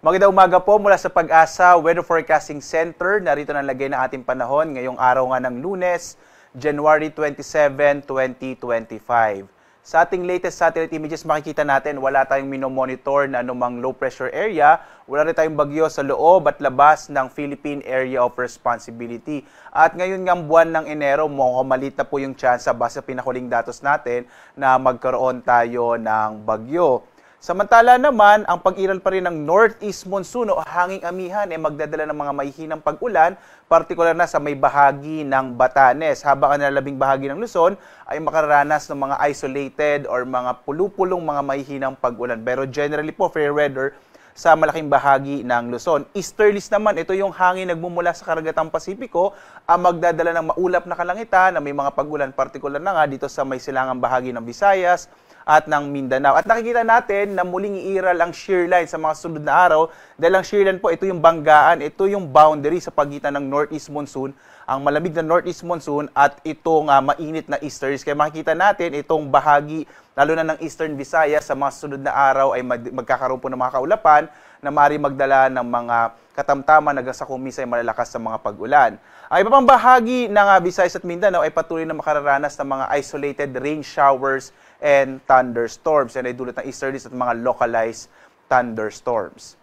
Magandang umaga po mula sa Pag-asa Weather Forecasting Center. Narito na lagay ng ating panahon ngayong araw nga ng Lunes, January 27, 2025. Sa ating latest satellite images, makikita natin wala tayong minomonitor na anumang low pressure area, wala rin tayong bagyo sa loob at labas ng Philippine Area of Responsibility. At ngayon ng buwan ng Enero, mukhang po yung chance base sa pinakuling datos natin na magkaroon tayo ng bagyo. Samantala naman, ang pag-iral pa rin ng northeast monsoon o hanging amihan ay magdadala ng mga mahihinang pag-ulan, partikular na sa may bahagi ng Batanes. Habang ang nalalabing bahagi ng Luzon ay makararanas ng mga isolated or mga pulupulong mga mahihinang pag-ulan. Pero generally po, fair weather sa malaking bahagi ng Luzon. Easterlies naman, ito yung hangin nagmumula sa karagatang Pasipiko, ang magdadala ng maulap na kalangitan na may mga pag-ulan, partikular na nga dito sa may silangang bahagi ng Visayas at ng Mindanao. At nakikita natin na muling iiral ang shear line sa mga sunod na araw dahil ang shear line po, ito yung banggaan, ito yung boundary sa pagitan ng northeast monsoon, ang malamig na northeast monsoon at itong mainit na easterlies. Kaya makikita natin itong bahagi, lalo na ng Eastern Visayas, sa mga sunod na araw ay magkakaroon po ng mga kaulapan na maaari magdala ng mga katamtaman hanggang sa kumisay malalakas sa mga pag-ulan. Ang iba pang bahagi ng Visayas at Mindanao ay patuloy na makararanas ng mga isolated rain showers and thunderstorms. Yan ay dulot ng easterlies at mga localized thunderstorms.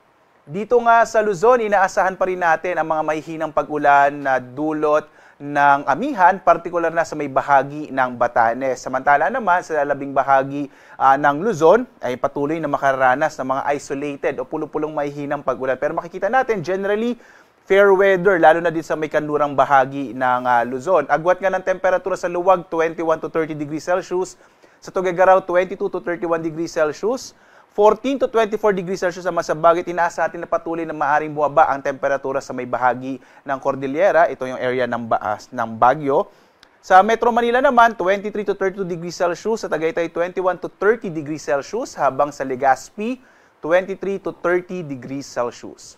Dito nga sa Luzon, inaasahan pa rin natin ang mga mahihinang pag-ulan na dulot ng amihan, partikular na sa may bahagi ng Batanes. Samantala naman, sa lalabing bahagi ng Luzon ay patuloy na makararanas ng mga isolated o pulupulong mahihinang pag-ulan. Pero makikita natin, generally, fair weather, lalo na din sa may kanlurang bahagi ng Luzon. Agwat nga ng temperatura sa luwag, 21 to 30 degrees Celsius. Sa Tuguegarao, 22 to 31 degrees Celsius. 14 to 24 degrees Celsius sa Masabagit. Inaasa natin na patuloy na maaaring bumaba ang temperatura sa may bahagi ng Cordillera. Ito yung area ng Baguio. Sa Metro Manila naman, 23 to 32 degrees Celsius. Sa Tagaytay, 21 to 30 degrees Celsius. Habang sa Legazpi, 23 to 30 degrees Celsius.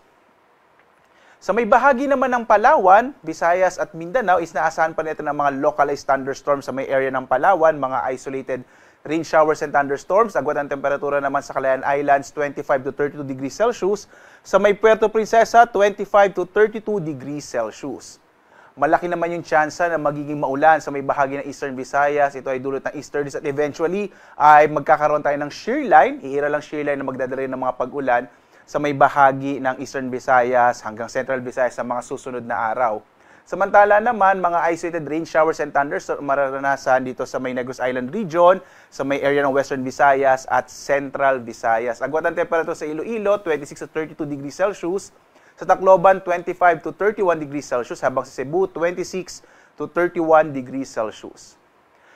Sa may bahagi naman ng Palawan, Visayas at Mindanao, is naasahan pa nito ng mga localized thunderstorms sa may area ng Palawan, mga isolated rain showers and thunderstorms. Agwat ang temperatura naman sa Calayan Islands, 25 to 32 degrees Celsius. Sa may Puerto Princesa, 25 to 32 degrees Celsius. Malaki naman yung tsansa na magiging maulan sa may bahagi ng Eastern Visayas. Ito ay dulot ng easterlies at eventually ay magkakaroon tayo ng shear line. Iiral ang shear line na magdadala ng mga pag-ulan sa may bahagi ng Eastern Visayas hanggang Central Visayas sa mga susunod na araw. Samantala naman, mga isolated rain showers and thunderstorms mararanasan dito sa may Negros Island region, sa may area ng Western Visayas at Central Visayas. Agwat ang temperatura sa Iloilo, 26 to 32 degrees Celsius. Sa Tacloban, 25 to 31 degrees Celsius. Habang sa Cebu, 26 to 31 degrees Celsius.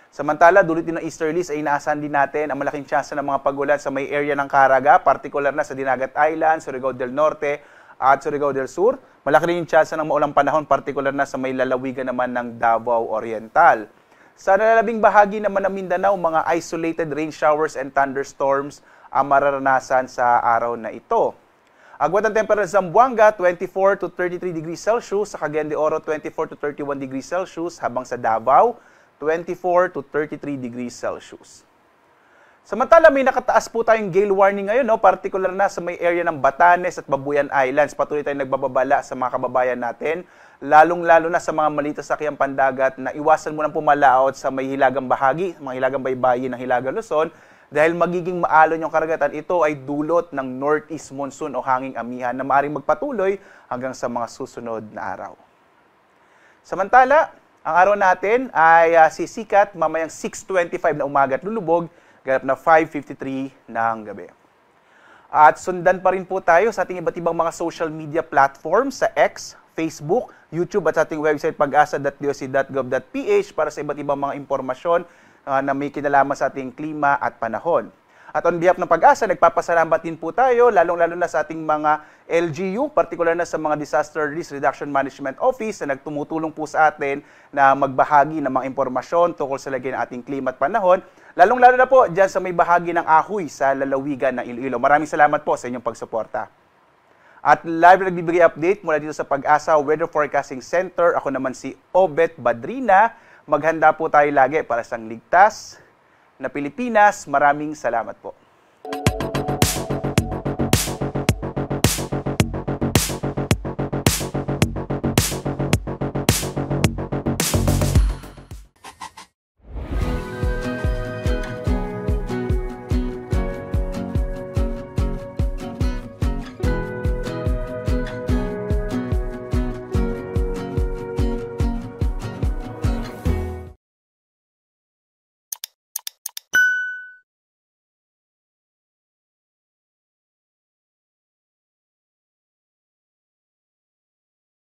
Samantala, dulot din ng easterlies ay inaasahan din natin ang malaking tsansa ng mga pag-ulan sa may area ng Caraga, partikular na sa Dinagat Island, Surigao del Norte at Surigao del Sur. Malaki rin yung tsansa ng maulang panahon, partikular na sa may lalawigan naman ng Davao Oriental. Sa nalalabing bahagi naman ng Mindanao, mga isolated rain showers and thunderstorms ang mararanasan sa araw na ito. Agwat ang temperatura sa Zamboanga, 24 to 33 degrees Celsius. Sa Cagayan de Oro, 24 to 31 degrees Celsius. Habang sa Davao, 24 to 33 degrees Celsius. Samantala, may nakataas po tayong gale warning ngayon, partikular na sa may area ng Batanes at Babuyan Islands. Patuloy tayong nagbababala sa mga kababayan natin, lalong-lalo na sa mga maliit na sakyang pandagat na iwasan mo nang pumalaot sa may hilagang bahagi, mga hilagang baybayin ng Hilaga Luzon, dahil magiging maalon yung karagatan. Ito ay dulot ng northeast monsoon o hanging amihan na maaaring magpatuloy hanggang sa mga susunod na araw. Samantala, ang araw natin ay sisikat mamayang 6:25 na umaga at lulubog, ganap na 5:53 ng gabi. At sundan pa rin po tayo sa ating iba't ibang mga social media platforms sa X, Facebook, YouTube at sa ating website pag-asa.doc.gov.ph para sa iba't ibang mga impormasyon na may kinalaman sa ating klima at panahon. At on behalf ng Pag-asa, nagpapasalamat din po tayo, lalong-lalo na sa ating mga LGU, partikular na sa mga Disaster Risk Reduction Management Office na nagtumutulong po sa atin na magbahagi ng mga impormasyon tungkol sa lagay ng ating klima at panahon, lalong-lalo na po dyan sa may bahagi ng Ahoy sa lalawigan ng Iloilo. Maraming salamat po sa inyong pagsuporta. At live na nagbibigay update mula dito sa Pag-asa Weather Forecasting Center. Ako naman si Obet Badrina. Maghanda po tayo lagi para sa ligtas na Pilipinas. Maraming salamat po.